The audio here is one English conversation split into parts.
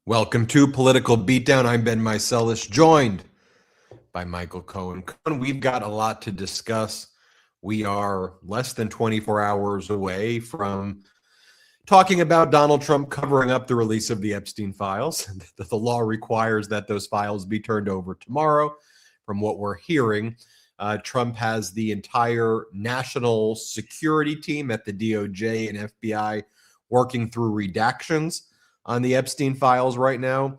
Welcome to Political Beatdown. I'm Ben Meiselas, joined by Michael Cohen. Cohen, we've got a lot to discuss. We are less than 24 hours away from talking about Donald Trump covering up the release of the Epstein files. The law requires that those files be turned over tomorrow. From what we're hearing, Trump has the entire national security team at the DOJ and FBI working through redactions on the Epstein files right now.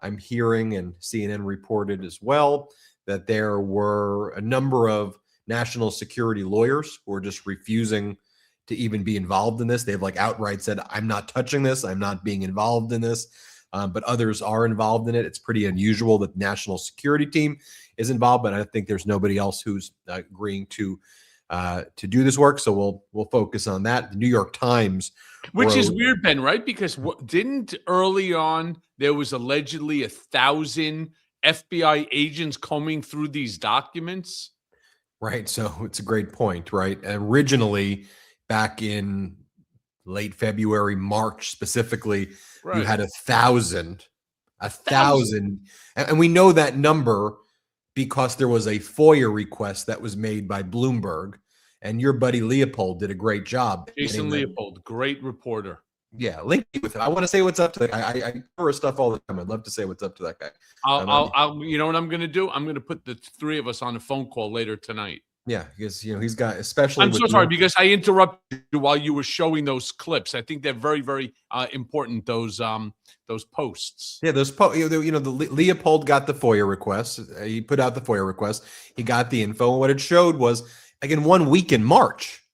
I'm hearing, and CNN reported as well, that there were a number of national security lawyers who are just refusing to even be involved in this. They've outright said, I'm not touching this. I'm not being involved in this. But others are involved in it. It's pretty unusual that the national security team is involved, but I think there's nobody else who's agreeing to do this work. So we'll focus on that. The New York Times, which is weird, Ben, right? Because didn't early on there was allegedly 1,000 FBI agents combing through these documents? Right. So it's a great point, right? Originally, back in late February, March specifically, right, you had 1,000, and we know that number because there was a FOIA request that was made by Bloomberg, and your buddy Leopold did a great job. Jason Leopold, great reporter. Yeah, link me with him. I want to say what's up to that guy. I cover stuff all the time. I'd love to say what's up to that guy. I'll you know what I'm going to do? I'm going to put the three of us on a phone call later tonight. Yeah, because he's got, especially. I'm so sorry because I interrupted you while you were showing those clips. I think they're very, very important. Those posts. Yeah, those Leopold got the FOIA request. He put out the FOIA request. He got the info. And what it showed was, like, in 1 week in March,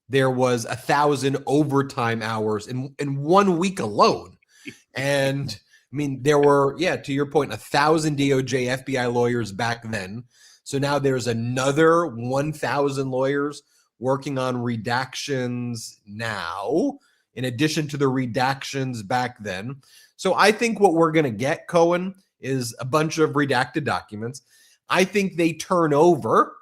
there was 1,000 overtime hours in 1 week alone. And I mean, there were, to your point, 1,000 DOJ FBI lawyers back then. So now there's another 1,000 lawyers working on redactions now, in addition to the redactions back then. So I think what we're going to get, Cohen, is a bunch of redacted documents. I think they turn over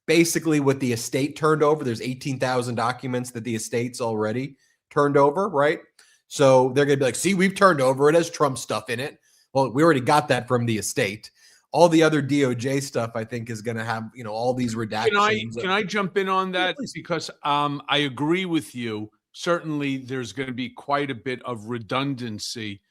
basically what the estate turned over. There's 18,000 documents that the estate's already turned over, right? So they're going to be like, see, we've turned over. It has Trump stuff in it. Well, we already got that from the estate. All the other DOJ stuff, I think, is going to have, all these redactions. Can I jump in on that? Yeah, because I agree with you. Certainly, there's going to be quite a bit of redundancy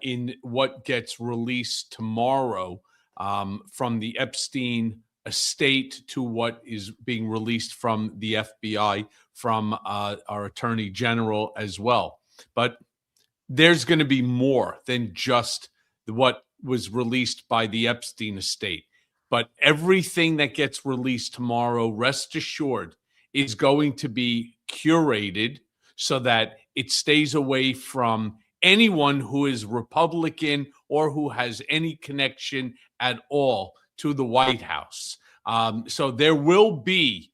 in what gets released tomorrow from the Epstein estate to what is being released from the FBI, from our Attorney General as well. But there's going to be more than just what was released by the Epstein estate. But everything that gets released tomorrow, rest assured, is going to be curated so that it stays away from anyone who is Republican or who has any connection at all to the White House. So there will be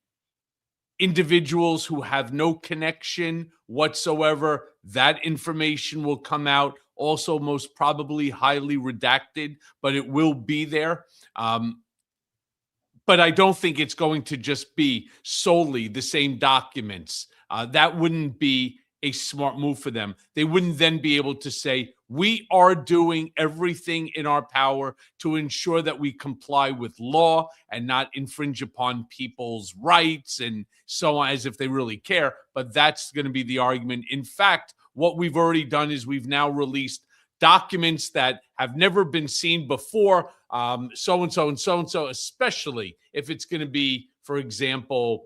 individuals who have no connection whatsoever. That information will come out, also most probably highly redacted, but it will be there. But I don't think it's going to just be solely the same documents. That wouldn't be a smart move for them. They wouldn't then be able to say, we are doing everything in our power to ensure that we comply with law and not infringe upon people's rights and so on, as if they really care. But that's going to be the argument. In fact, what we've already done is we've now released documents that have never been seen before, so-and-so and so-and-so, especially if it's going to be, for example,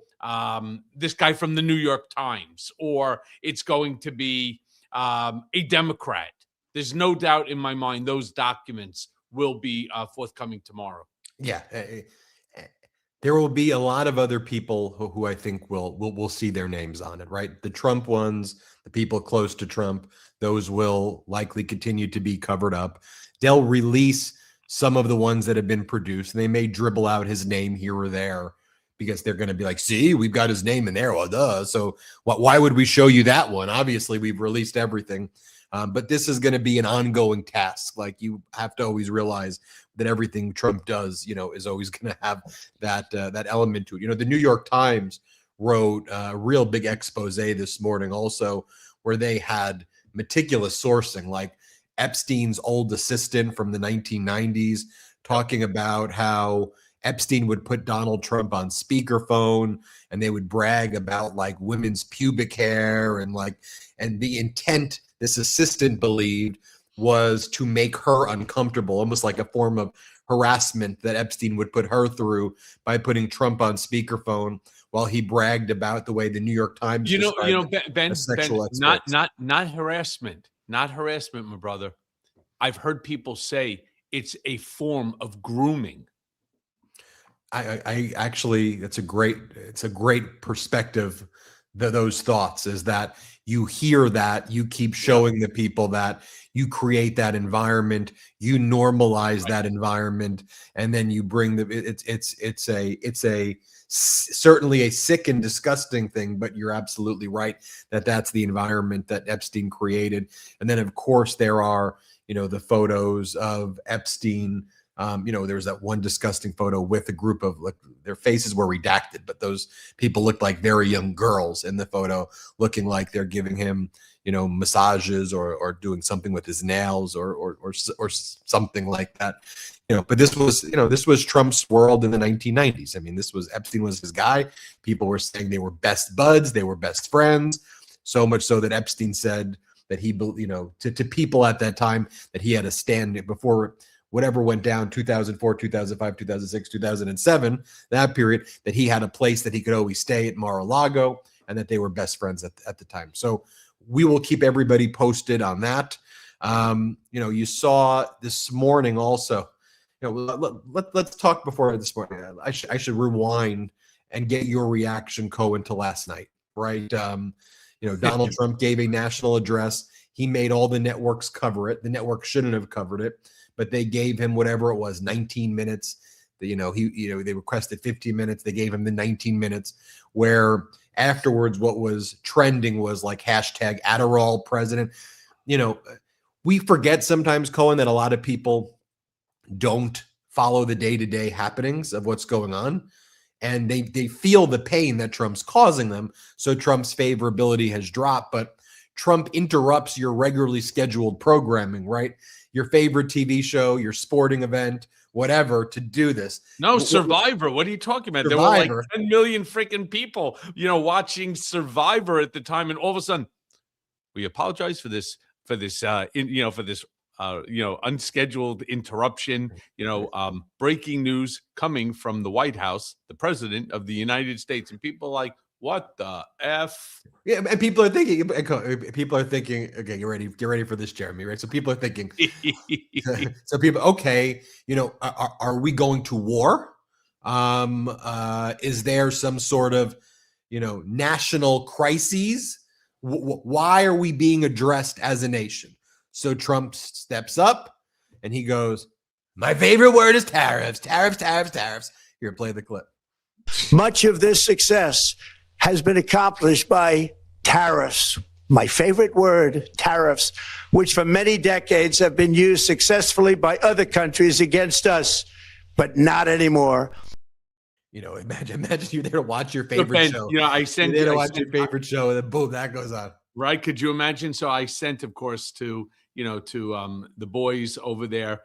this guy from the New York Times, or it's going to be a Democrat. There's no doubt in my mind those documents will be forthcoming tomorrow. Yeah. There will be a lot of other people who I think will see their names on it, right? The Trump ones, the people close to Trump, those will likely continue to be covered up. They'll release some of the ones that have been produced, and they may dribble out his name here or there because they're going to be like, see, we've got his name in there. Well, duh. So why would we show you that one? Obviously, we've released everything. But this is going to be an ongoing task. Like, you have to always realize that everything Trump does, is always going to have that element to it. The New York Times wrote a real big expose this morning also, where they had meticulous sourcing. Like, Epstein's old assistant from the 1990s, talking about how Epstein would put Donald Trump on speakerphone and they would brag about like women's pubic hair and the intent this assistant believed was to make her uncomfortable, almost like a form of harassment that Epstein would put her through by putting Trump on speakerphone while he bragged about the way the New York Times Ben, sexual not harassment, my brother. I've heard people say it's a form of grooming. I actually, it's a great perspective. Those thoughts is that you hear that, you keep showing the people that, you create that environment, you normalize that environment, and then you bring it's certainly a sick and disgusting thing, but you're absolutely right that that's the environment that Epstein created. And then of course there are, the photos of Epstein. There was that one disgusting photo with a group of, like, their faces were redacted, but those people looked like very young girls in the photo, looking like they're giving him, massages or doing something with his nails or something like that. But this was Trump's world in the 1990s. I mean, Epstein was his guy. People were saying they were best buds, they were best friends, so much so that Epstein said that he, to people at that time, that he had a stand before whatever went down, 2004, 2005, 2006, 2007, that period, that he had a place that he could always stay at Mar-a-Lago, and that they were best friends at the time. So we will keep everybody posted on that. You saw this morning also, let's talk before this morning. I should rewind and get your reaction, Cohen, to last night, right? Donald Trump gave a national address. He made all the networks cover it. The network shouldn't have covered it, but they gave him whatever it was, 19 minutes. They requested 15 minutes. They gave him the 19 minutes, where afterwards what was trending was like hashtag Adderall president. We forget sometimes, Cohen, that a lot of people don't follow the day-to-day happenings of what's going on. And they feel the pain that Trump's causing them. So Trump's favorability has dropped, but Trump interrupts your regularly scheduled programming, right? Your favorite TV show, your sporting event, whatever, to do this. No, Survivor. What are you talking about? Survivor. There were like 10 million freaking people, watching Survivor at the time. And all of a sudden, we apologize for this, unscheduled interruption, breaking news coming from the White House, the president of the United States. And people are like, what the F? Yeah, and people are thinking, okay, get ready for this, Jeremy, right? So people are thinking, okay, are we going to war? Is there some sort of, national crises? Why are we being addressed as a nation? So Trump steps up and he goes, my favorite word is tariffs, tariffs, tariffs, tariffs. Here, play the clip. Much of this success has been accomplished by tariffs. My favorite word, tariffs, which for many decades have been used successfully by other countries against us, but not anymore. Imagine you're there to watch your favorite show. You're there to watch your favorite show, and then boom, that goes on. Right? Could you imagine? So I sent, of course, to the boys over there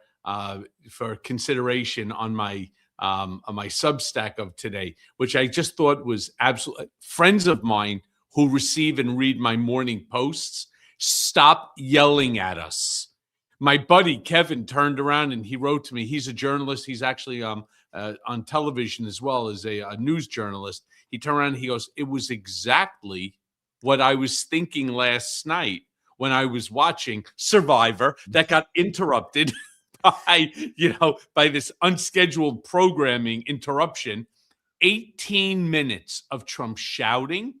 for consideration on my Substack of today, which I just thought was absolutely. Friends of mine who receive and read my morning posts, stop yelling at us. My buddy Kevin turned around and he wrote to me. He's a journalist. He's actually on television as well as a news journalist. He turned around and he goes, it was exactly what I was thinking last night when I was watching Survivor that got interrupted by this unscheduled programming interruption. 18 minutes of Trump shouting,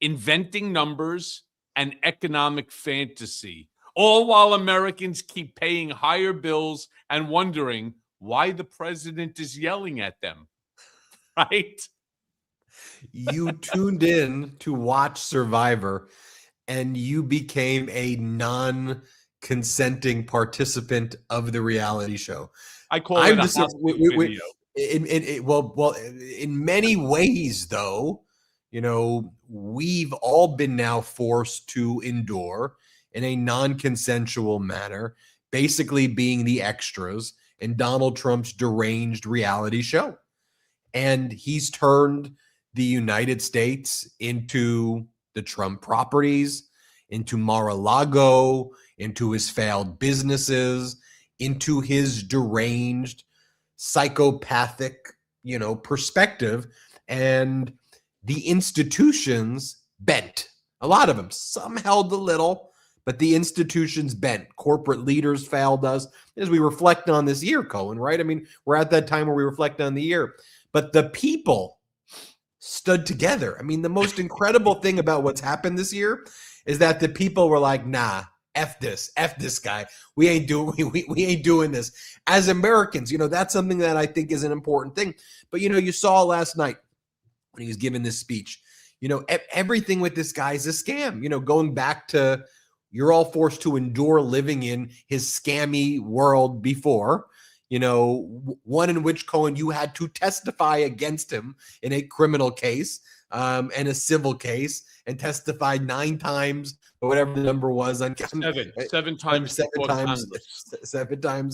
inventing numbers, and economic fantasy, all while Americans keep paying higher bills and wondering why the president is yelling at them. Right? You tuned in to watch Survivor and you became a non-consenting participant of the reality show. I call it a video. In many ways, though, we've all been now forced to endure in a non-consensual manner, basically being the extras in Donald Trump's deranged reality show. And he's turned the United States into the Trump properties, into Mar-a-Lago, into his failed businesses, into his deranged, psychopathic, perspective. And the institutions bent. A lot of them. Some held a little, but the institutions bent. Corporate leaders failed us. As we reflect on this year, Cohen, right? I mean, we're at that time where we reflect on the year. But the people stood together. I mean, the most incredible thing about what's happened this year is that the people were like, nah, F this guy. We ain't doing this. As Americans, that's something that I think is an important thing. But, you saw last night when he was giving this speech, everything with this guy is a scam. Going back to, you're all forced to endure living in his scammy world before. One in which, Cohen, you had to testify against him in a criminal case and a civil case, and testified 9 times or whatever the number was on seven times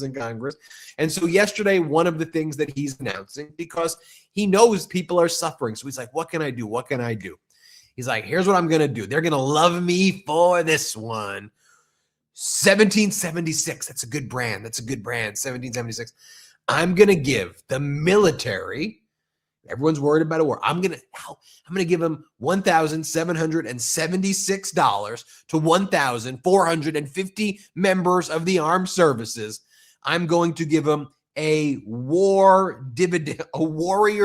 in Congress. And so yesterday, one of the things that he's announcing, because he knows people are suffering, so he's like, what can I do? What can I do? He's like, here's what I'm going to do. They're going to love me for this one. 1776. That's a good brand. 1776. I'm going to give the military, everyone's worried about a war, I'm going to give them $1,776 to 1,450 members of the armed services. I'm going to give them a warrior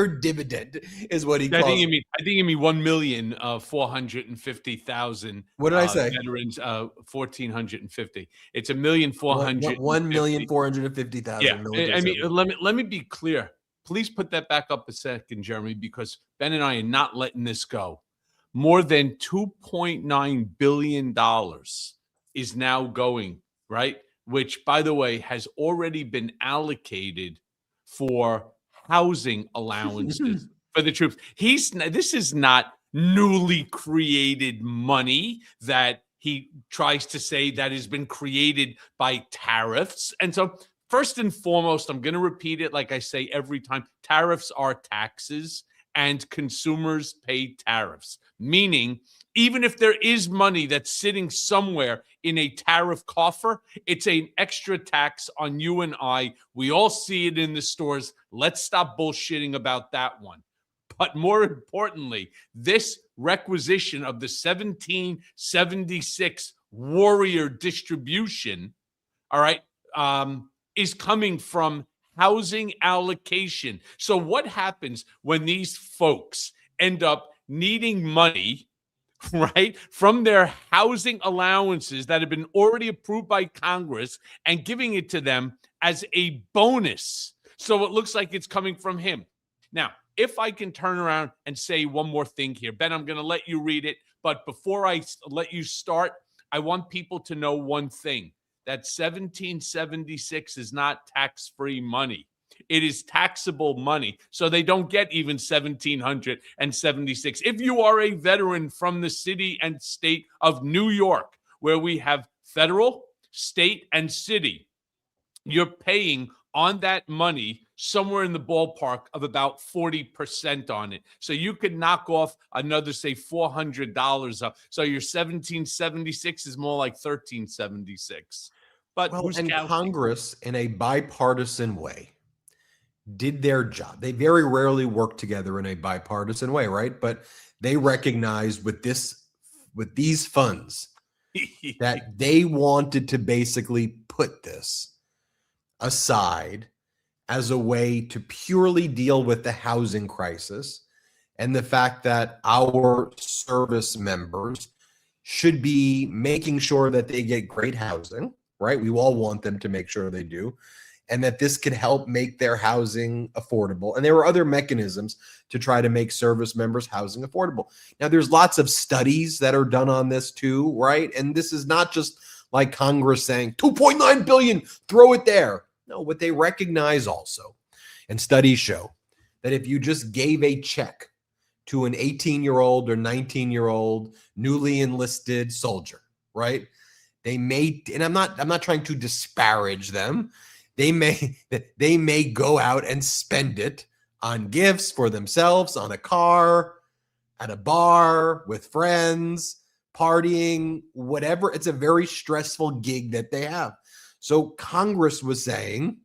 dividend is what he calls it. I think you mean 1,450,000. What did I say? Veterans, 1,450. It's 1,400. 1,450,000. Yeah. I mean, let me be clear. Please put that back up a second, Jeremy, because Ben and I are not letting this go. More than $2.9 billion is now going, right? Which, by the way, has already been allocated for housing allowances for the troops. This is not newly created money that he tries to say that has been created by tariffs. And so, first and foremost, I'm going to repeat it like I say every time. Tariffs are taxes, and consumers pay tariffs. Meaning, even if there is money that's sitting somewhere in a tariff coffer, it's an extra tax on you and I. We all see it in the stores. Let's stop bullshitting about that one. But more importantly, this requisition of the 1776 warrior distribution, all right, is coming from housing allocation. So what happens when these folks end up needing money, right, from their housing allowances that have been already approved by Congress and giving it to them as a bonus? So it looks like it's coming from him. Now, if I can turn around and say one more thing here, Ben, I'm going to let you read it. But before I let you start, I want people to know one thing. That 1776 is not tax-free money. It is taxable money. So they don't get even 1,776. If you are a veteran from the city and state of New York, where we have federal, state, and city, you're paying on that money somewhere in the ballpark of about 40% on it. So you could knock off another, say, $400 up. So your 1776 is more like 1376. But Congress, in a bipartisan way, did their job. They very rarely work together in a bipartisan way, right? But they recognized with these funds that they wanted to basically put this aside as a way to purely deal with the housing crisis and the fact that our service members should be making sure that they get great housing, right? We all want them to make sure they do, and that this could help make their housing affordable. And there were other mechanisms to try to make service members' housing affordable. Now, there's lots of studies that are done on this too, right? And this is not just like Congress saying, 2.9 billion, throw it there. No, what they recognize also, and studies show, that if you just gave a check to an 18-year-old or 19-year-old newly enlisted soldier, right, They may, and I'm not trying to disparage them. They may go out and spend it on gifts for themselves, on a car, at a bar, with friends, partying, whatever. It's a very stressful gig that they have. So Congress was saying,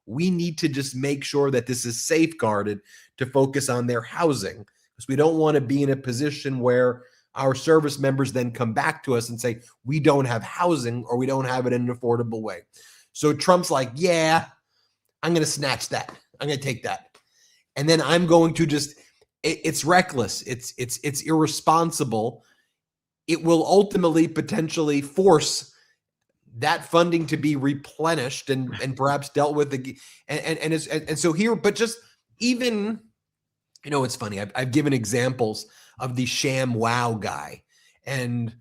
we need to just make sure that this is safeguarded to focus on their housing, because we don't want to be in a position where our service members then come back to us and say, we don't have housing, or we don't have it in an affordable way. So Trump's like, yeah, I'm going to snatch that. I'm going to take that. And then I'm going to just, it's reckless. It's irresponsible. It will ultimately potentially force that funding to be replenished and perhaps dealt with again. And so here, but just even, it's funny. I've given examples of the sham wow guy, and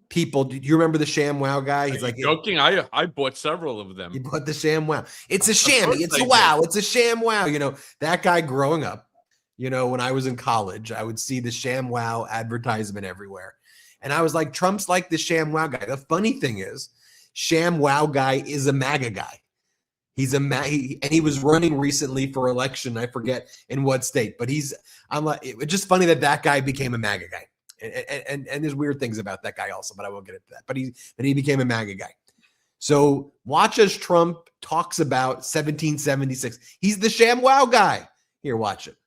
people. Do you remember the sham wow guy? He's like joking. I bought several of them. You bought the sham wow. It's a shammy. It's a wow. It's a sham wow. That guy growing up. When I was in college, I would see the sham wow advertisement everywhere, and I was like, Trump's like the sham wow guy. The funny thing is, sham wow guy is a MAGA guy. He's and he was running recently for election. I forget in what state, but it's just funny that guy became a MAGA guy. And there's weird things about that guy also, but I won't get into that. But he became a MAGA guy. So watch as Trump talks about 1776. He's the sham wow guy. Here, watch it.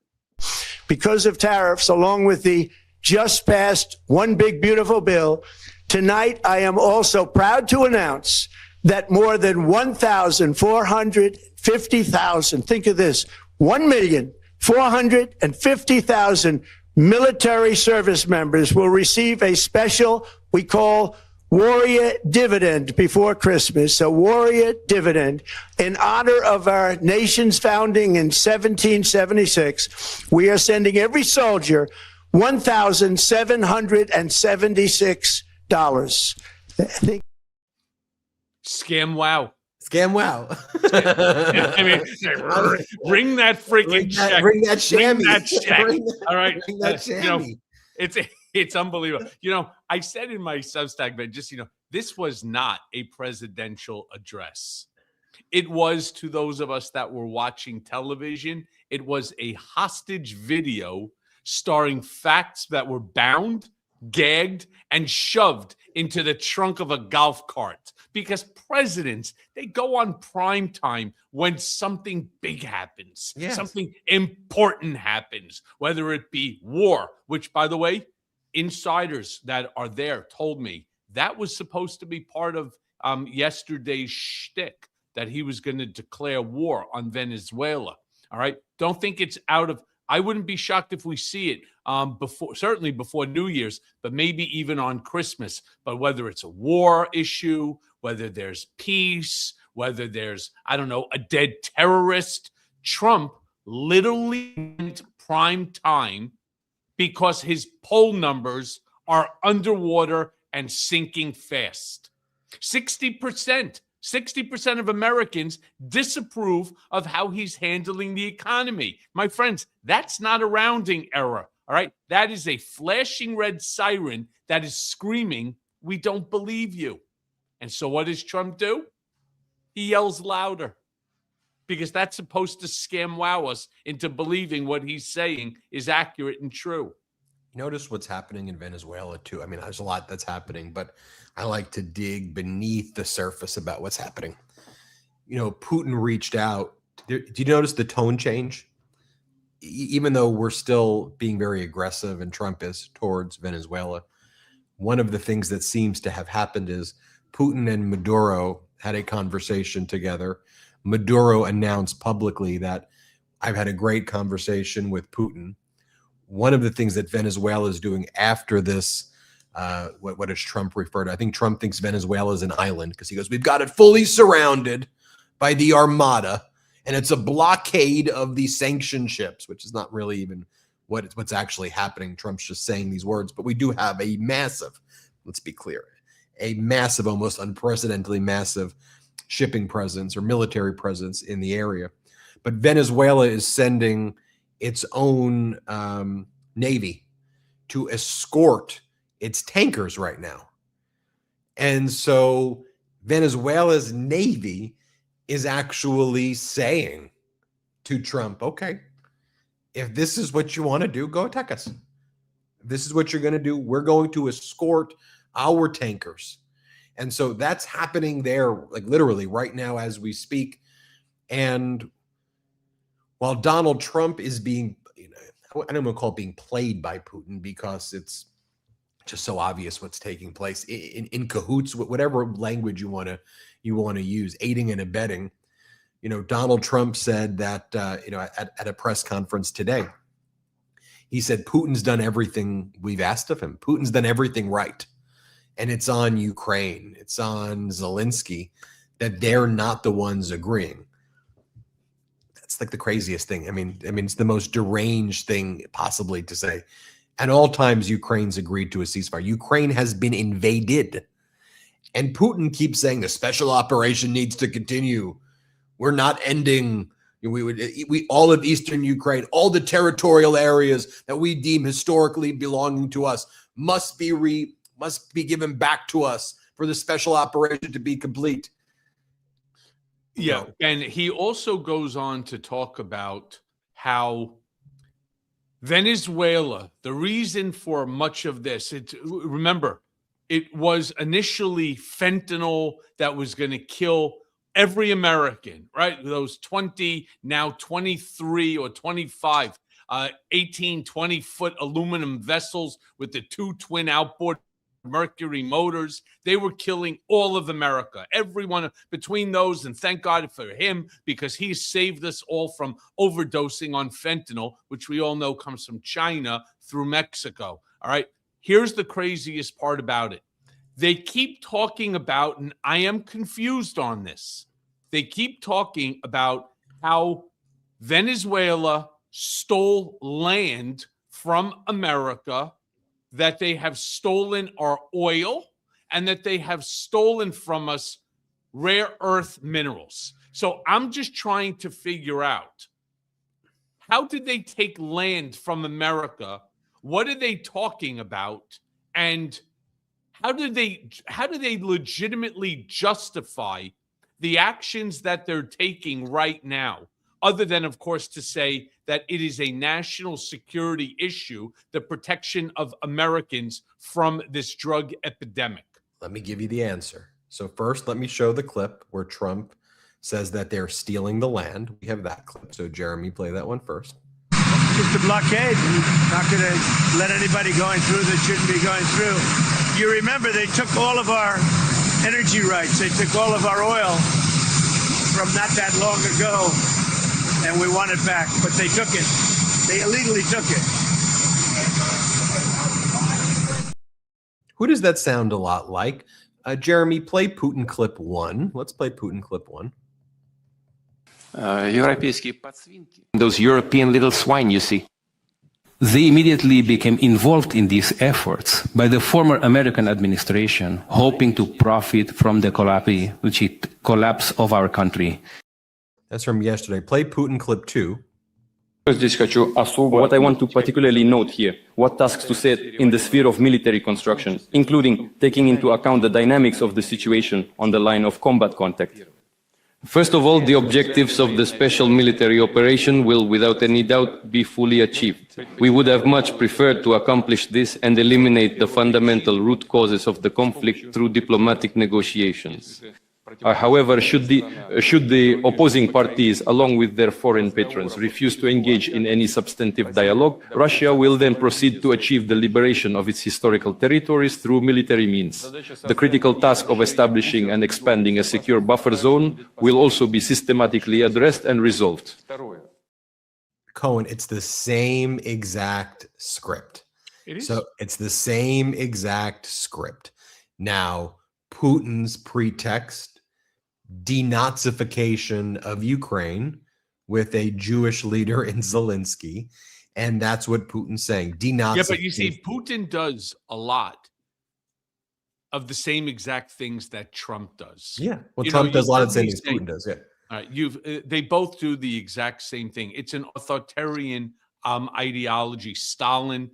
Because of tariffs, along with the just passed One Big Beautiful Bill, tonight I am also proud to announce that more than 1,450,000, think of this, 1,450,000 military service members will receive a special, we call Warrior Dividend before Christmas, a Warrior Dividend in honor of our nation's founding in 1776. We are sending every soldier $1,776. Scam wow. Scam wow. I mean, bring that freaking check. Bring that chamois. Bring that check. All right. Bring that chamois. It's unbelievable. I said in my Substack, but just, this was not a presidential address. It was, to those of us that were watching television, it was a hostage video starring facts that were bound, gagged, and shoved into the trunk of a golf cart. Because presidents, they go on prime time when something big happens, something important happens, whether it be war, which, by the way, insiders that are there told me that was supposed to be part of yesterday's shtick, that he was going to declare war on Venezuela. All right. Don't think it's out of, I wouldn't be shocked if we see it certainly before New Year's, but maybe even on Christmas. But whether it's a war issue, whether there's peace, whether there's, I don't know, a dead terrorist, Trump literally went prime time because his poll numbers are underwater and sinking fast. 60% of Americans disapprove of how he's handling the economy. My friends, that's not a rounding error, all right? That is a flashing red siren that is screaming, we don't believe you. And so what does Trump do? He yells louder, because that's supposed to scam wow us into believing what he's saying is accurate and true. Notice what's happening in Venezuela, too. I mean, there's a lot that's happening, but I like to dig beneath the surface about what's happening. Putin reached out. Did you notice the tone change? Even though we're still being very aggressive, and Trump is, towards Venezuela, one of the things that seems to have happened is Putin and Maduro had a conversation together. Maduro announced publicly that I've had a great conversation with Putin. One of the things that Venezuela is doing after this, what does Trump refer to? I think Trump thinks Venezuela is an island, because he goes, we've got it fully surrounded by the Armada, and it's a blockade of the sanctioned ships, which is not really even what's actually happening. Trump's just saying these words, but we do have a massive, let's be clear, a massive, almost unprecedentedly massive shipping presence or military presence in the area. But Venezuela is sending its own navy to escort its tankers right now. And so Venezuela's Navy is actually saying to Trump, okay, if this is what you want to do, go attack us. If this is what you're going to do, we're going to escort our tankers. And so that's happening there, like literally right now as we speak. And while Donald Trump is being, I don't want to call it being played by Putin because it's just so obvious what's taking place in cahoots, whatever language you want to use, aiding and abetting. Donald Trump said that, at a press conference today, he said, Putin's done everything we've asked of him. Putin's done everything right. And it's on Ukraine. It's on Zelensky that they're not the ones agreeing. That's like the craziest thing. I mean, it's the most deranged thing possibly to say. At all times, Ukraine's agreed to a ceasefire. Ukraine has been invaded. And Putin keeps saying the special operation needs to continue. We're not ending. We all of eastern Ukraine, all the territorial areas that we deem historically belonging to us must be given back to us for the special operation to be complete. Yeah, and he also goes on to talk about how Venezuela, the reason for much of this, remember, it was initially fentanyl that was going to kill every American, right? Those 20, now 23 or 25, 18, 20-foot aluminum vessels with the two twin outboard Mercury motors. They were killing all of America, everyone between those. And thank God for him, because he saved us all from overdosing on fentanyl, which we all know comes from China through Mexico. All right. Here's the craziest part about it. They keep talking about, and I am confused on this. They keep talking about how Venezuela stole land from America, that they have stolen our oil, and that they have stolen from us rare earth minerals. So I'm just trying to figure out, how did they take land from America? What are they talking about? And how do they legitimately justify the actions that they're taking right now? Other than, of course, to say that it is a national security issue, the protection of Americans from this drug epidemic. Let me give you the answer. So first, let me show the clip where Trump says that they're stealing the land. We have that clip. So Jeremy, play that one first. Just a blockade. Not going to let anybody going through that shouldn't be going through. You remember they took all of our energy rights. They took all of our oil from not that long ago. And we want it back, but they took it. They illegally took it. Who does that sound a lot like? Jeremy, play Putin clip 1. Let's play Putin clip 1. Those European little swine, you see. They immediately became involved in these efforts by the former American administration, hoping to profit from the collapse of our country. That's from yesterday. Play Putin clip 2. What I want to particularly note here, what tasks to set in the sphere of military construction, including taking into account the dynamics of the situation on the line of combat contact. First of all, the objectives of the special military operation will, without any doubt, be fully achieved. We would have much preferred to accomplish this and eliminate the fundamental root causes of the conflict through diplomatic negotiations. However, should the opposing parties, along with their foreign patrons, refuse to engage in any substantive dialogue, Russia will then proceed to achieve the liberation of its historical territories through military means. The critical task of establishing and expanding a secure buffer zone will also be systematically addressed and resolved. Cohen, it's the same exact script. It is. So it's the same exact script. Now, Putin's pretext, denazification of Ukraine with a Jewish leader in Zelensky. And that's what Putin's saying. Denazification. Yeah, but you see, Putin does a lot of the same exact things that Trump does. Yeah. Well, Trump does a lot of the same things Putin does. Yeah. All right, they both do the exact same thing. It's an authoritarian ideology. Stalin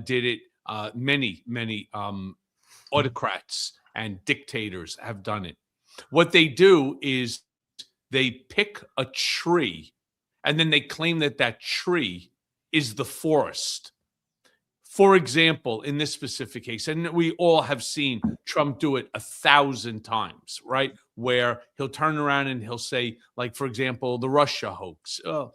did it. Many autocrats and dictators have done it. What they do is they pick a tree and then they claim that that tree is the forest. For example, in this specific case, and we all have seen Trump do it 1,000 times, right? Where he'll turn around and he'll say, like, for example, the Russia hoax. Oh,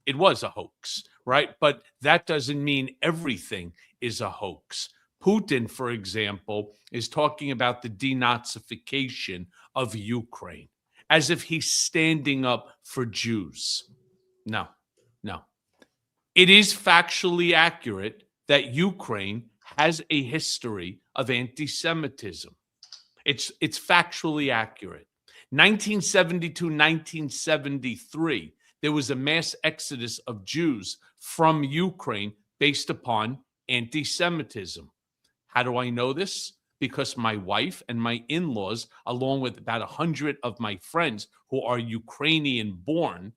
it was a hoax, right? But that doesn't mean everything is a hoax. Putin, for example, is talking about the denazification of Ukraine as if he's standing up for Jews. No, no. It is factually accurate that Ukraine has a history of anti-Semitism. It's factually accurate. 1972, 1973, there was a mass exodus of Jews from Ukraine based upon anti-Semitism. How do I know this? Because my wife and my in-laws, along with about 100 of my friends who are Ukrainian born,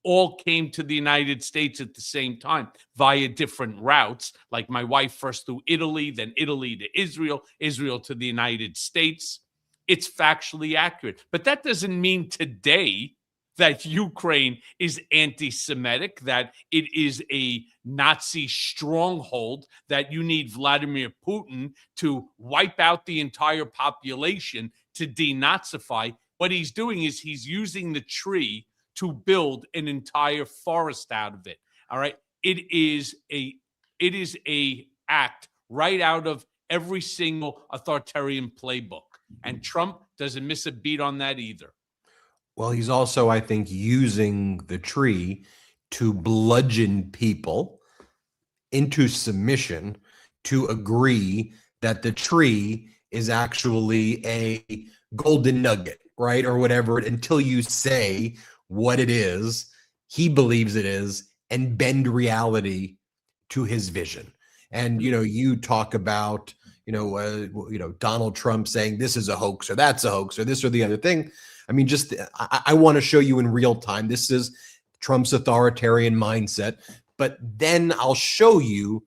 all came to the United States at the same time via different routes. Like my wife first through Italy, then Italy to Israel, Israel to the United States. It's factually accurate. But that doesn't mean today that Ukraine is anti-Semitic, that it is a Nazi stronghold, that you need Vladimir Putin to wipe out the entire population to denazify. What he's doing is he's using the tree to build an entire forest out of it. All right. It is a act right out of every single authoritarian playbook. And Trump doesn't miss a beat on that either. Well, he's also, I think, using the tree to bludgeon people into submission to agree that the tree is actually a golden nugget, right? Or whatever, until you say what it is, he believes it is, and bend reality to his vision. And, you talk about, Donald Trump saying this is a hoax or that's a hoax or this or the other thing. I mean, just, I want to show you in real time. This is Trump's authoritarian mindset, but then I'll show you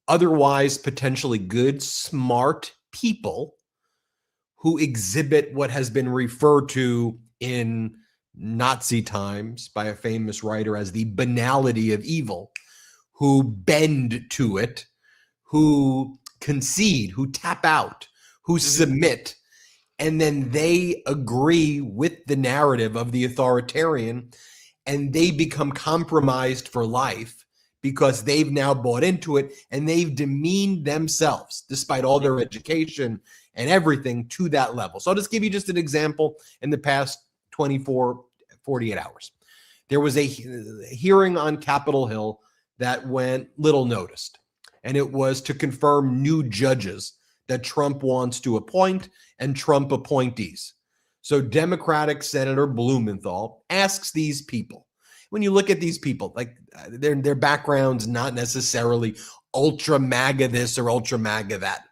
otherwise potentially good, smart people who exhibit what has been referred to in Nazi times by a famous writer as the banality of evil, who bend to it, who concede, who tap out, who submit, and then they agree with the narrative of the authoritarian, and they become compromised for life because they've now bought into it and they've demeaned themselves despite all their education and everything to that level. So I'll just give you just an example. In the past 48 hours, there was a hearing on Capitol Hill that went little noticed, and it was to confirm new judges that Trump wants to appoint and Trump appointees. So Democratic Senator Blumenthal asks these people, when you look at these people, like their background's not necessarily ultra MAGA this or ultra MAGA that,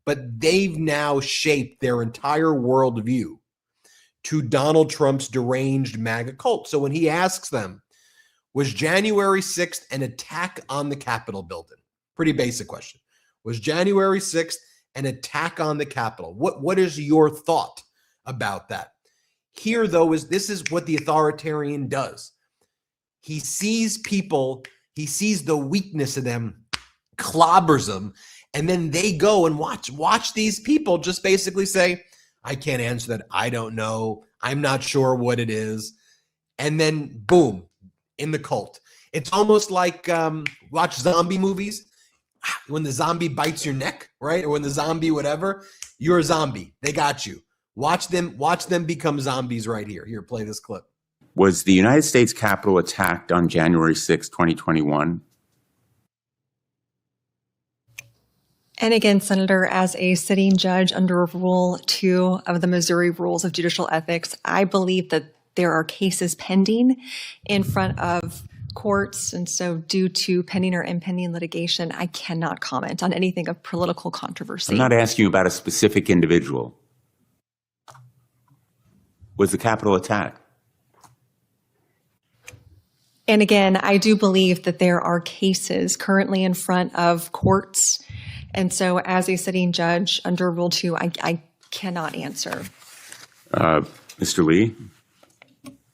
but they've now shaped their entire worldview to Donald Trump's deranged MAGA cult. So when he asks them, was January 6th an attack on the Capitol building? Pretty basic question. Was January 6th an attack on the Capitol? What is your thought about that? Here, though, this is what the authoritarian does. He sees people, he sees the weakness of them, clobbers them, and then they go and watch these people just basically say, I can't answer that. I don't know. I'm not sure what it is. And then boom, in the cult. It's almost like watch zombie movies. When the zombie bites your neck, right? Or when the zombie whatever, you're a zombie. They got you. Watch them become zombies right here. Here, play this clip. Was the United States Capitol attacked on January 6, 2021? And again, Senator, as a sitting judge under Rule 2 of the Missouri Rules of Judicial Ethics, I believe that there are cases pending in front of courts. And so due to pending or impending litigation, I cannot comment on anything of political controversy. I'm not asking you about a specific individual. Was the Capitol attacked? And again, I do believe that there are cases currently in front of courts. And so as a sitting judge under Rule 2, I cannot answer. Mr. Lee?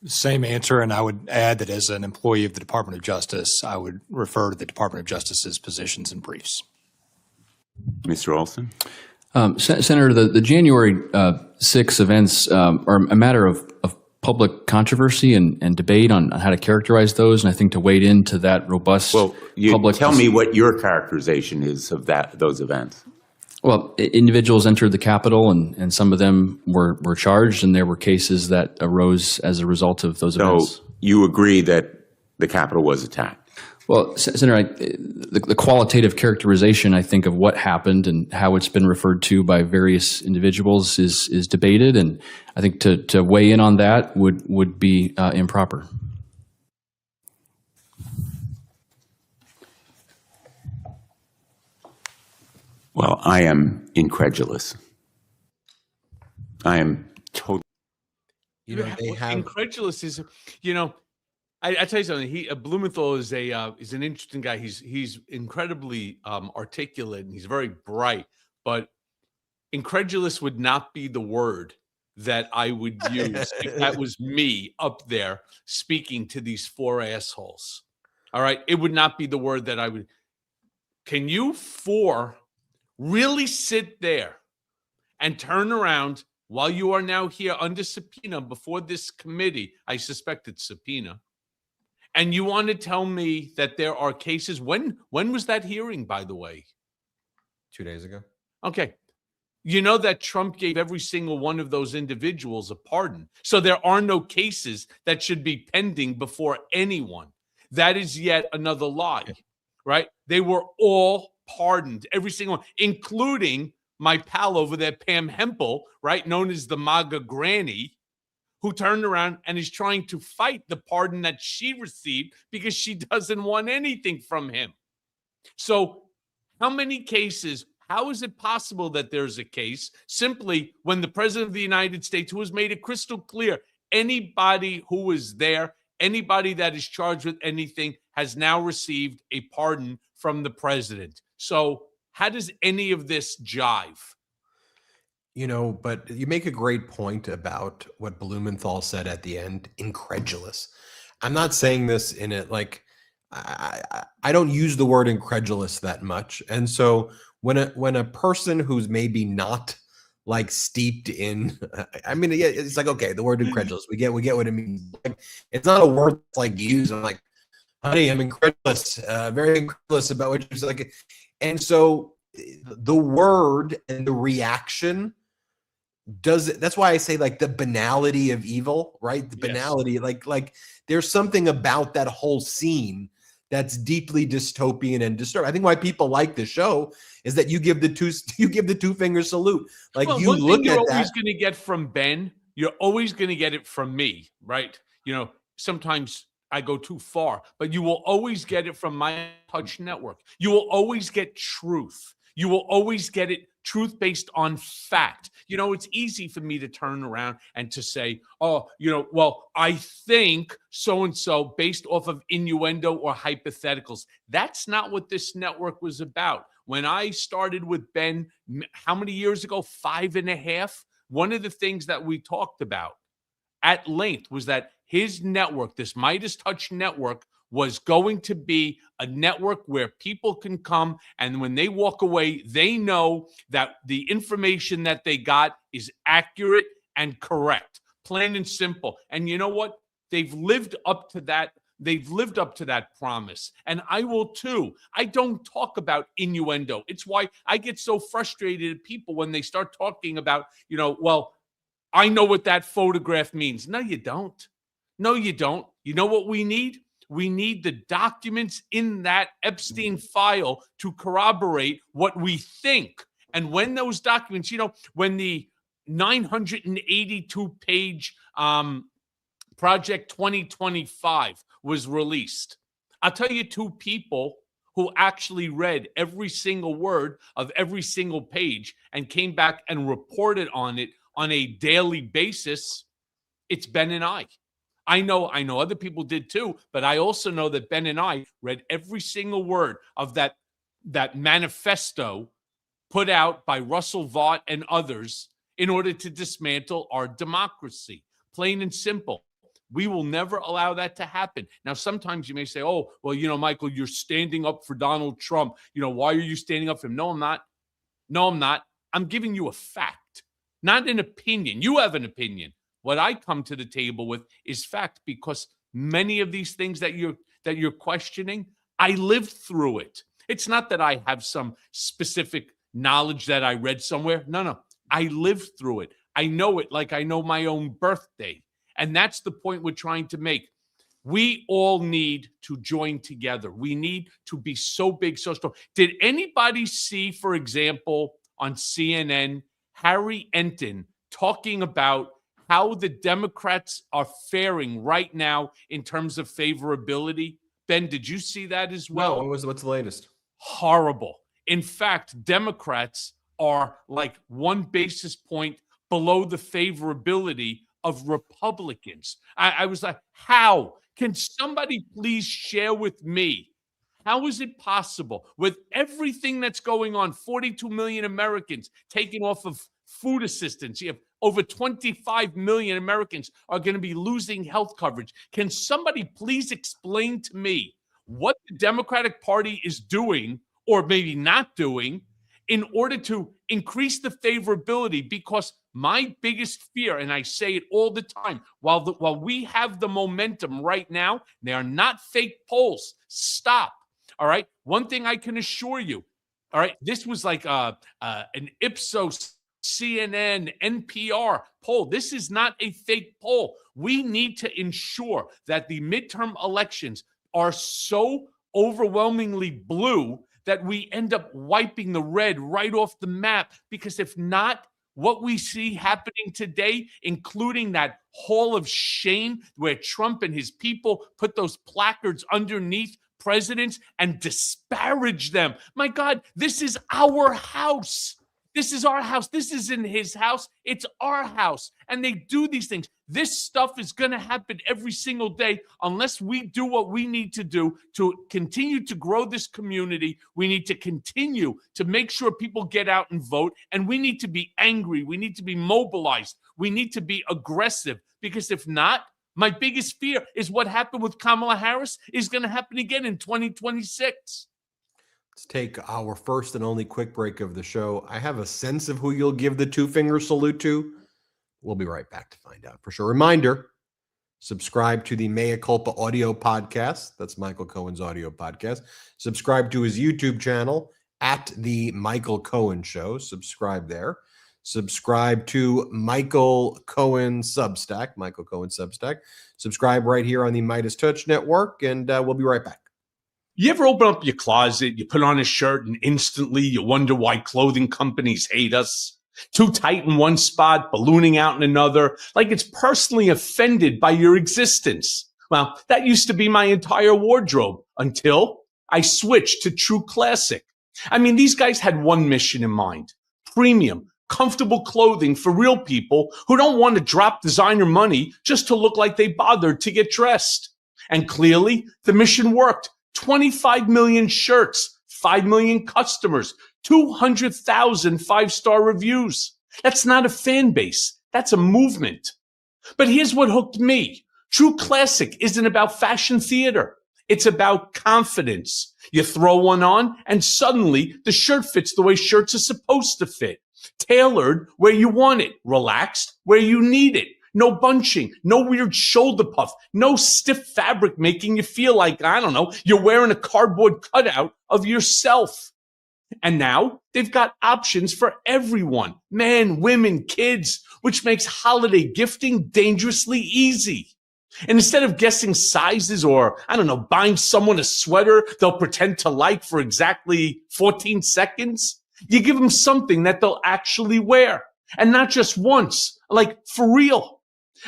Same answer, and I would add that as an employee of the Department of Justice, I would refer to the Department of Justice's positions and briefs. Mr. Olson? Senator, the January 6 events are a matter of public controversy and debate on how to characterize those, and I think to wade into that robust public... Tell me what your characterization is of those events. Well, individuals entered the Capitol, and some of them were charged, and there were cases that arose as a result of those events. So you agree that the Capitol was attacked? Well, Senator, the qualitative characterization, I think, of what happened and how it's been referred to by various individuals is debated, and I think to weigh in on that would be improper. Well, I am incredulous. I am totally. They have Incredulous is, I tell you something. Blumenthal is an interesting guy. He's incredibly articulate and he's very bright. But incredulous would not be the word that I would use if that was me up there speaking to these four assholes. All right, it would not be the word that I would. Can you four really sit there and turn around while you are now here under subpoena before this committee? I suspect it's subpoena. And you want to tell me that there are cases? When was that hearing, by the way? 2 days ago. Okay. You know that Trump gave every single one of those individuals a pardon. So there are no cases that should be pending before anyone. That is yet another lie, right? They were all pardoned, every single one, including my pal over there, Pam Hempel, right, known as the MAGA granny, who turned around and is trying to fight the pardon that she received because she doesn't want anything from him. So how many cases, how is it possible that there's a case simply when the president of the United States, who has made it crystal clear, anybody who is there, anybody that is charged with anything has now received a pardon from the president. So how does any of this jive? But you make a great point about what Blumenthal said at the end, incredulous. I'm not saying this in it like I don't use the word incredulous that much. And so when a person who's maybe not like steeped in, I mean, it's like, okay, the word incredulous, we get what it means. Like, it's not a word that's like used. I'm like, honey, I'm incredulous, very incredulous about what you're like. And so the word and the reaction that's why I say like the banality of evil, right? The banality, like there's something about that whole scene that's deeply dystopian and disturbing. I think why people like the show is that you give the two finger salute. Like, well, you look at that. You're always going to get from Ben. You're always going to get it from me, right? Sometimes I go too far, but you will always get it from my Touch Network. You will always get truth. You will always get it truth based on fact. It's easy for me to turn around and to say, well, I think so-and-so based off of innuendo or hypotheticals. That's not what this network was about. When I started with Ben, how many years ago? 5.5. One of the things that we talked about at length was that his network, this Midas Touch network, was going to be a network where people can come and when they walk away, they know that the information that they got is accurate and correct, plain and simple. And you know what? They've lived up to that. They've lived up to that promise. And I will too. I don't talk about innuendo. It's why I get so frustrated at people when they start talking about, well, I know what that photograph means. No, you don't. No, you don't. You know what we need? We need the documents in that Epstein file to corroborate what we think. And when those documents, when the 982-page Project 2025 was released, I'll tell you two people who actually read every single word of every single page and came back and reported on it on a daily basis. It's Ben and I. I know other people did too, but I also know that Ben and I read every single word of that manifesto put out by Russell Vought and others, in order to dismantle our democracy. Plain and simple. We will never allow that to happen. Now, sometimes you may say, oh, well, Michael, you're standing up for Donald Trump. Why are you standing up for him? No, I'm not. No, I'm not. I'm giving you a fact, not an opinion. You have an opinion. What I come to the table with is fact, because many of these things that you're questioning, I lived through it. It's not that I have some specific knowledge that I read somewhere. No. I lived through it. I know it like I know my own birthday. And that's the point we're trying to make. We all need to join together. We need to be so big, so strong. Did anybody see, for example, on CNN, Harry Enton talking about how the Democrats are faring right now in terms of favorability? Ben, did you see that as well? No, what's the latest? Horrible. In fact, Democrats are like 1 basis point below the favorability of Republicans. I was like, how? Can somebody please share with me, how is it possible with everything that's going on, 42 million Americans taken off of food assistance, you have over 25 million Americans are going to be losing health coverage. Can somebody please explain to me what the Democratic Party is doing, or maybe not doing, in order to increase the favorability? Because my biggest fear, and I say it all the time, while we have the momentum right now, they are not fake polls. Stop. All right. One thing I can assure you. All right. This was like an Ipsos, CNN, NPR poll. This is not a fake poll. We need to ensure that the midterm elections are so overwhelmingly blue that we end up wiping the red right off the map. Because if not, what we see happening today, including that hall of shame where Trump and his people put those placards underneath presidents and disparage them. My God, this is our house. This is our house. This isn't his house. It's our house. And they do these things. This stuff is going to happen every single day unless we do what we need to do to continue to grow this community. We need to continue to make sure people get out and vote. And we need to be angry. We need to be mobilized. We need to be aggressive. Because if not, my biggest fear is what happened with Kamala Harris is going to happen again in 2026. Let's take our first and only quick break of the show. I have a sense of who you'll give the 2-finger salute to. We'll be right back to find out for sure. Reminder, subscribe to the Mea Culpa audio podcast. That's Michael Cohen's audio podcast. Subscribe to his YouTube channel at The Michael Cohen Show. Subscribe there. Subscribe to Michael Cohen Substack. Michael Cohen Substack. Subscribe right here on the Midas Touch Network, and we'll be right back. You ever open up your closet, you put on a shirt, and instantly you wonder why clothing companies hate us? Too tight in one spot, ballooning out in another, like it's personally offended by your existence. Well, that used to be my entire wardrobe until I switched to True Classic. I mean, these guys had one mission in mind: premium, comfortable clothing for real people who don't want to drop designer money just to look like they bothered to get dressed. And clearly, the mission worked. 25 million shirts, 5 million customers, 200,000 5-star reviews. That's not a fan base. That's a movement. But here's what hooked me. True Classic isn't about fashion theater. It's about confidence. You throw one on and suddenly the shirt fits the way shirts are supposed to fit. Tailored where you want it. Relaxed where you need it. No bunching, no weird shoulder puff, no stiff fabric making you feel like, I don't know, you're wearing a cardboard cutout of yourself. And now they've got options for everyone, men, women, kids, which makes holiday gifting dangerously easy. And instead of guessing sizes or, I don't know, buying someone a sweater they'll pretend to like for exactly 14 seconds, you give them something that they'll actually wear. And not just once, like for real.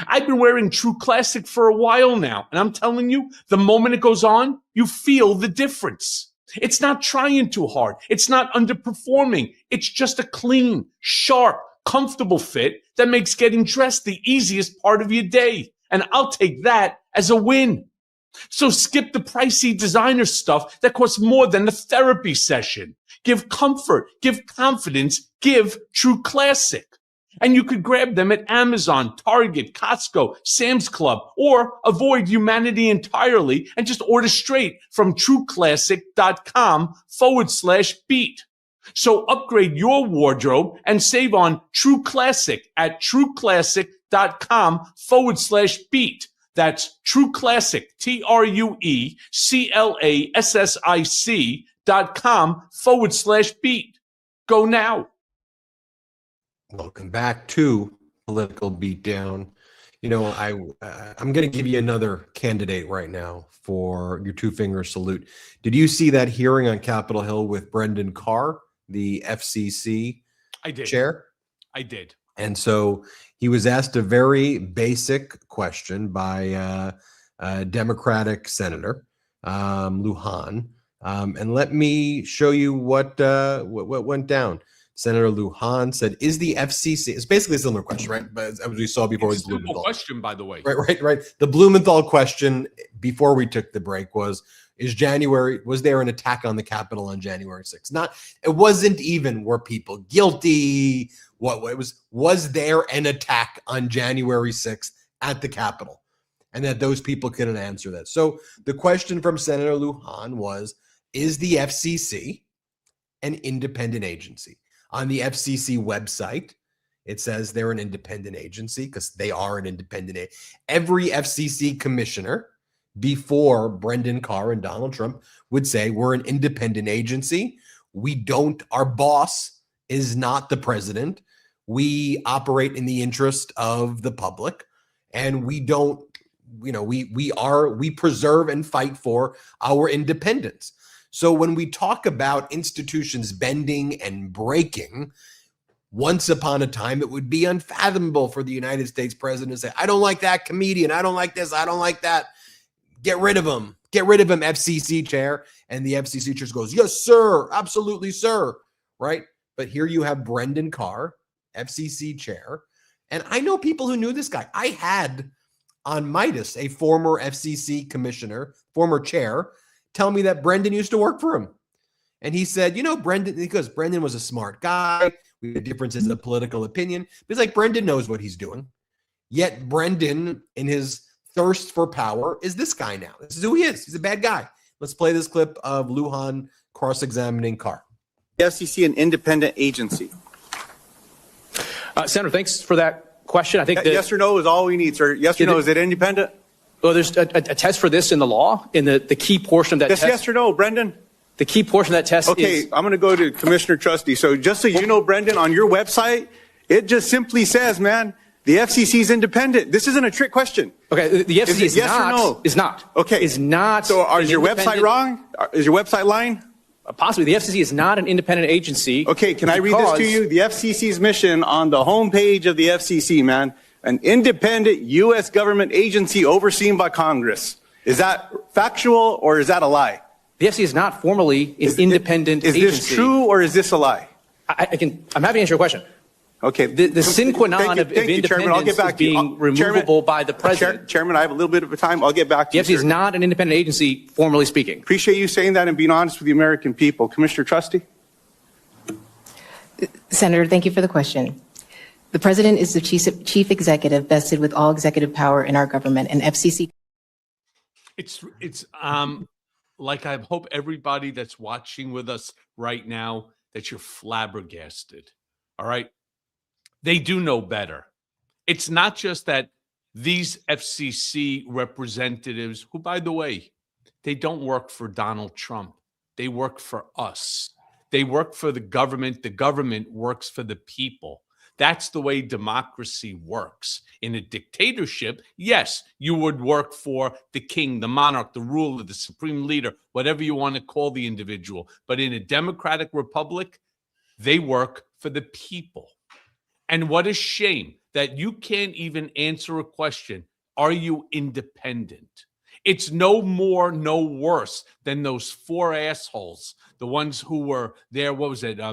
I've been wearing True Classic for a while now, and I'm telling you, the moment it goes on, you feel the difference. It's not trying too hard. It's not underperforming. It's just a clean, sharp, comfortable fit that makes getting dressed the easiest part of your day. And I'll take that as a win. So skip the pricey designer stuff that costs more than a therapy session. Give comfort, give confidence, give True Classic. And you could grab them at Amazon, Target, Costco, Sam's Club, or avoid humanity entirely and just order straight from trueclassic.com/beat. So upgrade your wardrobe and save on True Classic at trueclassic.com/beat. That's True Classic, TrueClassic.com/beat. Go now. Welcome back to Political Beatdown. You know, I'm going to give you another candidate right now for your two-finger salute. Did you see that hearing on Capitol Hill with Brendan Carr, the FCC chair? I did. And so he was asked a very basic question by a Democratic Senator, Lujan. And let me show you what went down. Senator Lujan said, "Is the FCC?" It's basically a similar question, right? But as we saw before, It's a simple question, by the way. Right. The Blumenthal question before we took the break was there an attack on the Capitol on January 6th? It wasn't even were people guilty. What it was there an attack on January 6th at the Capitol? And that those people couldn't answer that. So the question from Senator Lujan was, is the FCC an independent agency? On the FCC website, it says they're an independent agency because they are an independent. Every FCC commissioner before Brendan Carr and Donald Trump would say we're an independent agency. Our boss is not the president. We operate in the interest of the public, and we preserve and fight for our independence. So when we talk about institutions bending and breaking, once upon a time, it would be unfathomable for the United States president to say, I don't like that comedian. I don't like this. I don't like that. Get rid of him. Get rid of him, FCC chair. And the FCC chair goes, yes, sir. Absolutely, sir. Right? But here you have Brendan Carr, FCC chair. And I know people who knew this guy. I had on Midas, a former FCC commissioner, former chair, tell me that Brendan used to work for him. And he said, Brendan was a smart guy. We had differences of political opinion. But it's like Brendan knows what he's doing. Yet Brendan, in his thirst for power, is this guy now. This is who he is. He's a bad guy. Let's play this clip of Lujan cross-examining Carr. The FCC an independent agency? Senator, thanks for that question. I think yes or no is all we need, sir. Yes or no, is it independent? Well, there's a test for this in the law, in the key portion of that test. Yes or no, Brendan? The key portion of that test is... I'm going to go to Commissioner Trusty. So just so you know, Brendan, on your website, it just simply says, man, the FCC is independent. This isn't a trick question. Okay, the FCC is yes not... or no? Is not. Okay. Is not... So is your website wrong? Is your website lying? Possibly. The FCC is not an independent agency. Okay, can I read this to you? The FCC's mission on the homepage of the FCC, man. An independent U.S. government agency overseen by Congress. Is that factual or is that a lie? The FCC is not formally an independent agency. Is this true or is this a lie? I'm happy to answer your question. Okay. The sine qua non of independence is being removable by the president. Chairman, I have a little bit of time. I'll get back to you. The FCC is not an independent agency, formally speaking. Appreciate you saying that and being honest with the American people. Commissioner Trusty? Senator, thank you for the question. The president is the chief executive vested with all executive power in our government, and FCC. It's like I hope everybody that's watching with us right now that you're flabbergasted. All right. They do know better. It's not just that these FCC representatives, who, by the way, they don't work for Donald Trump. They work for us. They work for the government. The government works for the people. That's the way democracy works. In a dictatorship, yes, you would work for the king, the monarch, the ruler, the supreme leader, whatever you want to call the individual. But in a democratic republic, they work for the people. And what a shame that you can't even answer a question. Are you independent? It's no more, no worse than those four assholes, the ones who were there,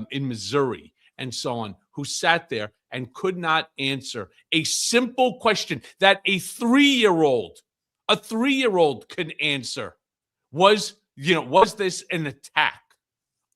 in Missouri and so on, who sat there and could not answer a simple question that a three-year-old could answer. Was this an attack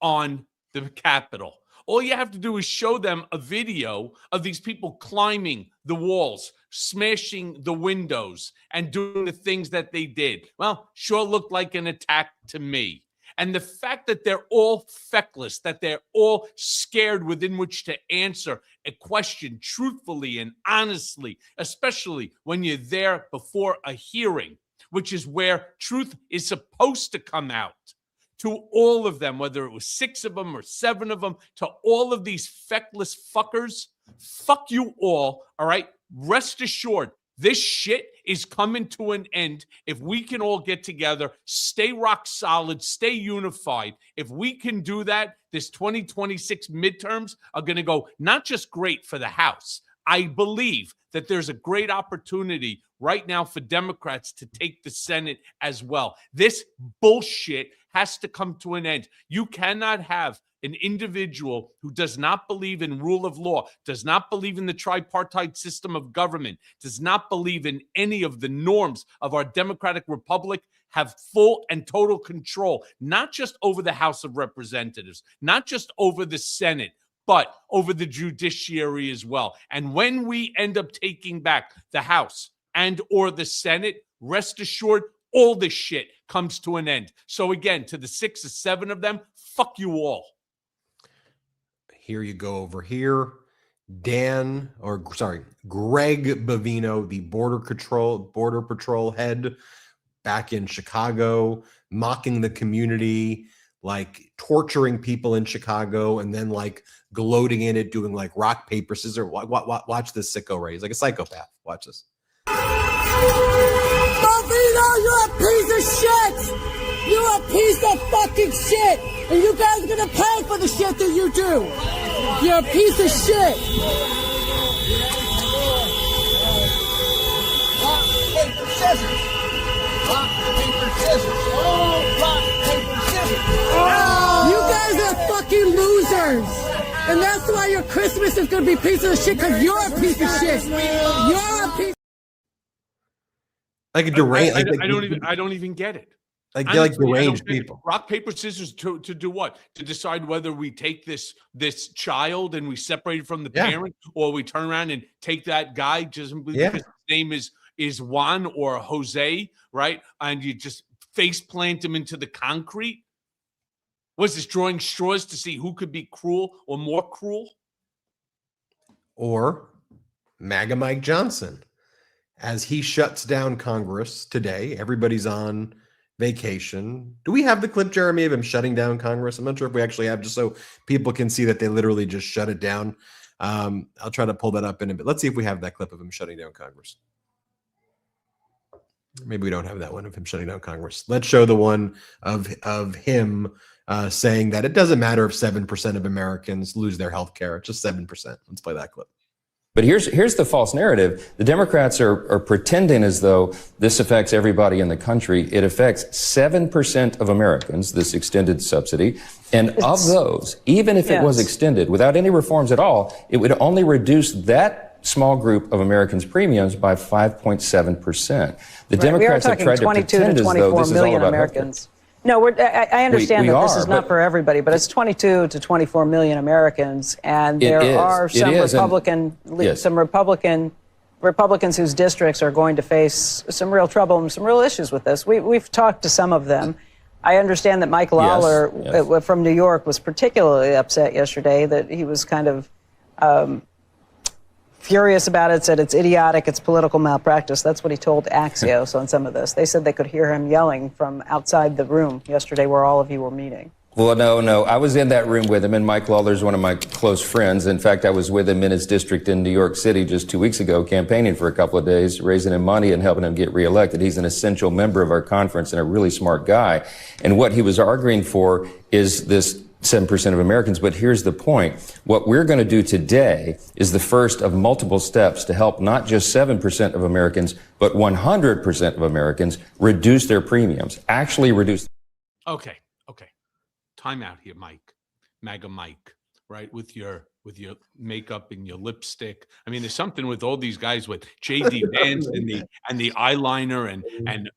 on the Capitol? All you have to do is show them a video of these people climbing the walls, smashing the windows, and doing the things that they did. Well, sure looked like an attack to me. And the fact that they're all feckless, that they're all scared within which to answer a question truthfully and honestly, especially when you're there before a hearing, which is where truth is supposed to come out. To all of them, whether it was 6 of them or 7 of them, to all of these feckless fuckers, fuck you all right? Rest assured, this shit is coming to an end if we can all get together, stay rock solid, stay unified. If we can do that, this 2026 midterms are going to go not just great for the House. I believe that there's a great opportunity right now for Democrats to take the Senate as well. This bullshit has to come to an end. You cannot have an individual who does not believe in rule of law, does not believe in the tripartite system of government, does not believe in any of the norms of our democratic republic, have full and total control, not just over the House of Representatives, not just over the Senate, but over the judiciary as well. And when we end up taking back the House and or the Senate, rest assured, all this shit comes to an end. So again, to the 6 or 7 of them, fuck you all. Here you go over here. Greg Bavino, the border patrol head back in Chicago, mocking the community, like torturing people in Chicago, and then like gloating in it, doing like rock, paper, scissors. Watch this sicko Ray. He's like a psychopath. Watch this. Bavino, you're a piece of shit! You're a piece of fucking shit! And you guys are gonna pay for the shit that you do! You're a piece of shit! Rock, paper, scissors! Rock, paper, scissors! Oh, rock, paper, scissors! Oh. You guys are fucking losers! And that's why your Christmas is gonna be piece of shit, because you're a piece of shit! You're a piece. Like a deranged. I don't even get it. Like they're like deranged people. Rock, paper, scissors to do what? To decide whether we take this child and we separate it from the parent, or we turn around and take that guy just because his name is Juan or Jose, right? And you just face plant him into the concrete. Was this drawing straws to see who could be cruel or more cruel? Or MAGA Mike Johnson, as he shuts down Congress today. Everybody's on vacation. Do we have the clip, Jeremy, of him shutting down Congress? I'm not sure if we actually have, just so people can see that they literally just shut it down. I'll try to pull that up in a bit. Let's see if we have that clip of him shutting down Congress. Maybe we don't have that one of him shutting down Congress. Let's show the one of him saying that it doesn't matter if 7% of Americans lose their health care. Just 7%. Let's play that clip. But here's the false narrative. The Democrats are pretending as though this affects everybody in the country. It affects 7% of Americans, this extended subsidy. And of those, even if it was extended without any reforms at all, it would only reduce that small group of Americans' premiums by 5.7%. The Democrats have tried to pretend as though this is all about Americans. No, I understand that this is not for everybody, but it's 22 to 24 million Americans, and there are some Republicans whose districts are going to face some real trouble and some real issues with this. We've talked to some of them. I understand that Mike Lawler from New York was particularly upset yesterday, that he was kind of furious about it, said it's idiotic, it's political malpractice. That's what he told Axios on some of this. They said they could hear him yelling from outside the room yesterday where all of you were meeting. Well, no. I was in that room with him, and Mike Lawler's one of my close friends. In fact, I was with him in his district in New York City just 2 weeks ago, campaigning for a couple of days, raising him money and helping him get reelected. He's an essential member of our conference and a really smart guy. And what he was arguing for is this 7% of Americans. But here's the point. What we're going to do today is the first of multiple steps to help not just 7% of Americans, but 100% of Americans reduce their premiums, actually reduce. Okay. Time out here, Mike. MAGA Mike, right? With your with your makeup and your lipstick. I mean, there's something with all these guys with JD Vance and the eyeliner and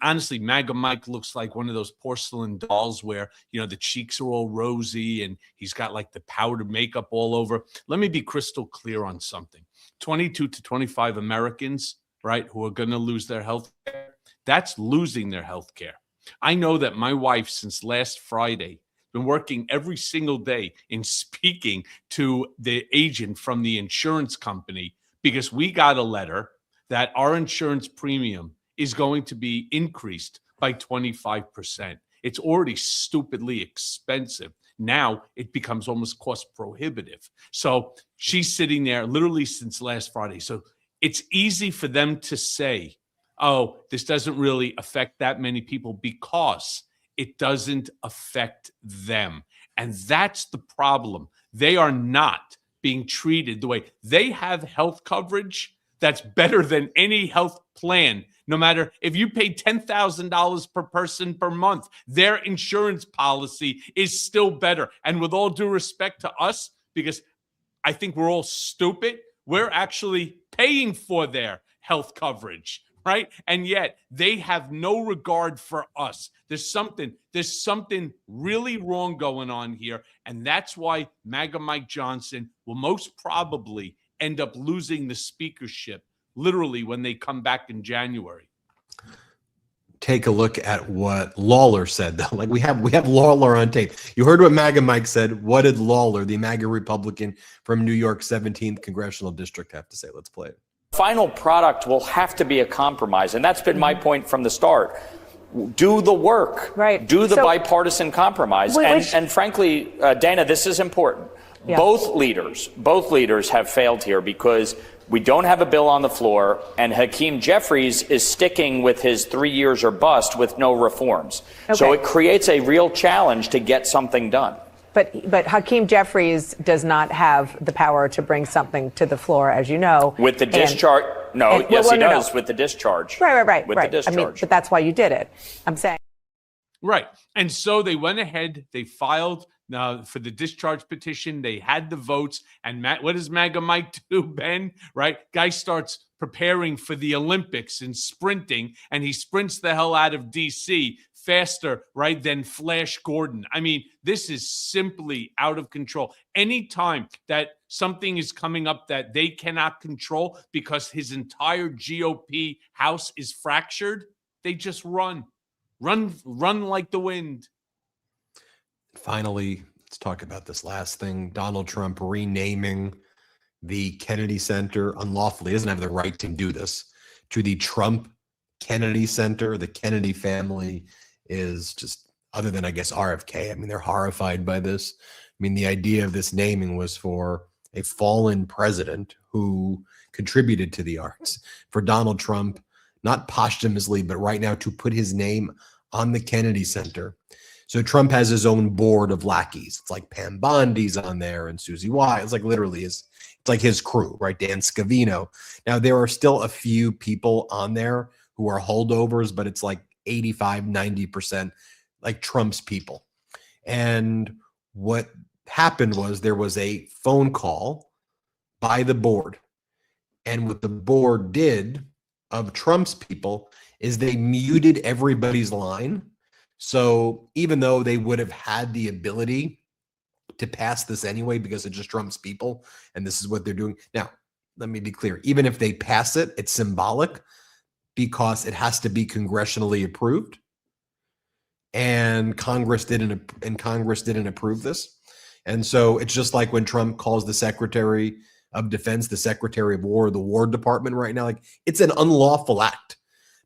honestly, MAGA Mike looks like one of those porcelain dolls where, the cheeks are all rosy and he's got like the powdered makeup all over. Let me be crystal clear on something. 22 to 25 Americans, right, who are going to lose their health care, that's losing their health care. I know that my wife, since last Friday, been working every single day in speaking to the agent from the insurance company because we got a letter that our insurance premium is going to be increased by 25%. It's already stupidly expensive. Now it becomes almost cost prohibitive. So she's sitting there literally since last Friday. So it's easy for them to say, oh, this doesn't really affect that many people because it doesn't affect them. And that's the problem. They are not being treated the way they have health coverage that's better than any health plan. No matter if you pay $10,000 per person per month, their insurance policy is still better. And with all due respect to us, because I think we're all stupid, we're actually paying for their health coverage. Right. And yet they have no regard for us. There's something really wrong going on here. And that's why MAGA Mike Johnson will most probably end up losing the speakership literally when they come back in January. Take a look at what Lawler said, though. Like we have Lawler on tape. You heard what MAGA Mike said. What did Lawler, the MAGA Republican from New York 17th Congressional District, have to say? Let's play it. Final product will have to be a compromise. And that's been my point from the start. Do the work. Right. Do the bipartisan compromise. And frankly, Dana, this is important. Yeah. Both leaders have failed here because we don't have a bill on the floor, and Hakeem Jeffries is sticking with his 3 years or bust with no reforms. Okay. So it creates a real challenge to get something done. But Hakeem Jeffries does not have the power to bring something to the floor, as you know. With the discharge, he does with the discharge. Right. With the discharge. I mean, but that's why you did it. I'm saying. Right. And so they went ahead, they filed for the discharge petition. They had the votes. And what does MAGA Mike do, Ben? Right? Guy starts preparing for the Olympics in sprinting, and he sprints the hell out of D.C. faster, right, than Flash Gordon. I mean, this is simply out of control. Anytime that something is coming up that they cannot control because his entire GOP house is fractured, they just run like the wind. Finally, let's talk about this last thing. Donald Trump renaming the Kennedy Center unlawfully. He doesn't have the right to do this, to the Trump Kennedy Center. The Kennedy family is just, other than I guess RFK, I mean, they're horrified by this. I mean, the idea of this naming was for a fallen president who contributed to the arts. For Donald Trump, not posthumously, but right now, to put his name on the Kennedy Center. So Trump has his own board of lackeys. It's like Pam Bondi's on there and Susie Wise. It's like literally it's like his crew, right? Dan Scavino. Now, there are still a few people on there who are holdovers, but it's like 85, 90% like Trump's people. And what happened was there was a phone call by the board. And what the board did of Trump's people is they muted everybody's line. So even though they would have had the ability to pass this anyway because it's just Trump's people, and this is what they're doing. Now, let me be clear. Even if they pass it, it's symbolic because it has to be congressionally approved. And Congress didn't approve this. And so it's just like when Trump calls the Secretary of Defense, the Secretary of War, the War Department right now, like it's an unlawful act.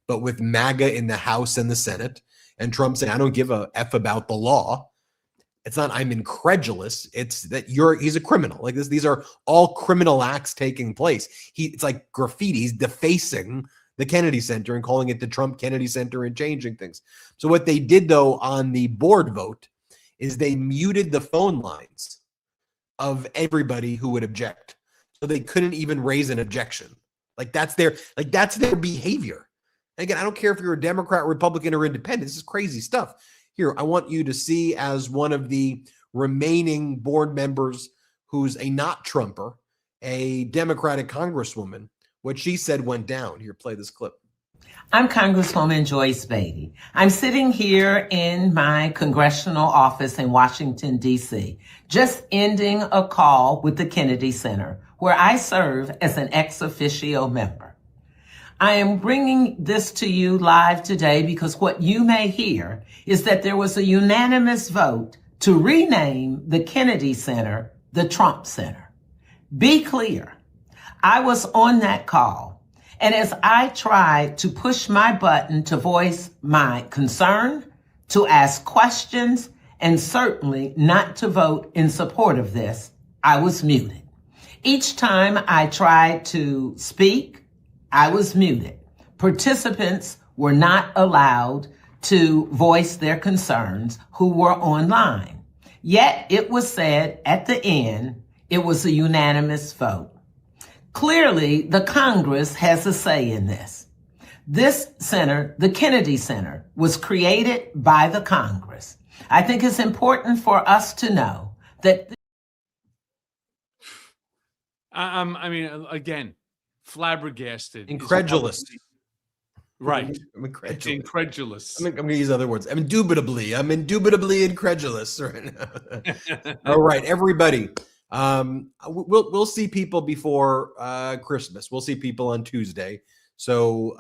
But with MAGA in the House and the Senate, and Trump saying, I don't give a F about the law. It's not, I'm incredulous. It's that he's a criminal. Like this, these are all criminal acts taking place. It's like graffiti. He's defacing the Kennedy Center and calling it the Trump Kennedy Center and changing things. So what they did though on the board vote is they muted the phone lines of everybody who would object. So they couldn't even raise an objection. That's their behavior. And again, I don't care if you're a Democrat, Republican, or independent. This is crazy stuff. Here, I want you to see, as one of the remaining board members who's a not Trumper, a Democratic congresswoman. What she said went down. Here, play this clip. I'm Congresswoman Joyce Beatty. I'm sitting here in my congressional office in Washington, D.C., just ending a call with the Kennedy Center, where I serve as an ex officio member. I am bringing this to you live today because what you may hear is that there was a unanimous vote to rename the Kennedy Center the Trump Center. Be clear, I was on that call, and as I tried to push my button to voice my concern, to ask questions, and certainly not to vote in support of this, I was muted. Each time I tried to speak, I was muted. Participants were not allowed to voice their concerns who were online. Yet it was said at the end, it was a unanimous vote. Clearly, the Congress has a say in this. This center, the Kennedy Center, was created by the Congress. I think it's important for us to know that. I mean, again, flabbergasted. Incredulous. Right. I'm incredulous. Incredulous. I'm going to use other words. I'm indubitably incredulous right now. All right, everybody. We'll see people before Christmas. We'll see people on Tuesday. So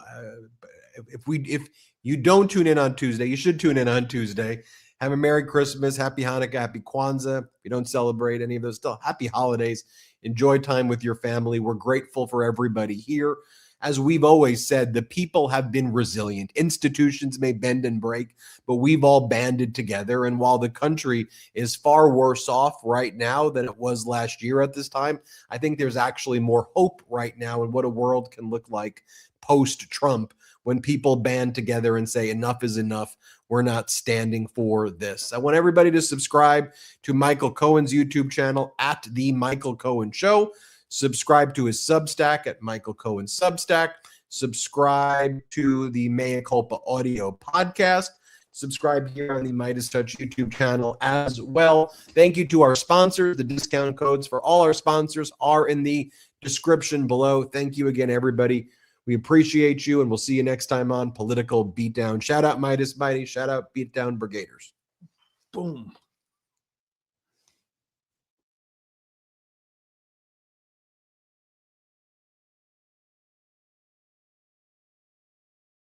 if you don't tune in on Tuesday, you should tune in on Tuesday. Have a Merry Christmas, Happy Hanukkah, Happy Kwanzaa. If you don't celebrate any of those, still Happy Holidays. Enjoy time with your family. We're grateful for everybody here. As we've always said, the people have been resilient. Institutions may bend and break, but we've all banded together. And while the country is far worse off right now than it was last year at this time, I think there's actually more hope right now in what a world can look like post-Trump when people band together and say enough is enough. We're not standing for this. I want everybody to subscribe to Michael Cohen's YouTube channel at The Michael Cohen Show. Subscribe to his Substack at Michael Cohen Substack. Subscribe to the Mea Culpa audio podcast. Subscribe here on the Midas Touch YouTube channel as well. Thank you to our sponsors. The discount codes for all our sponsors are in the description below. Thank you again, everybody. We appreciate you, and we'll see you next time on Political Beatdown. Shout out Midas Mighty. Shout out Beatdown Brigaders. Boom.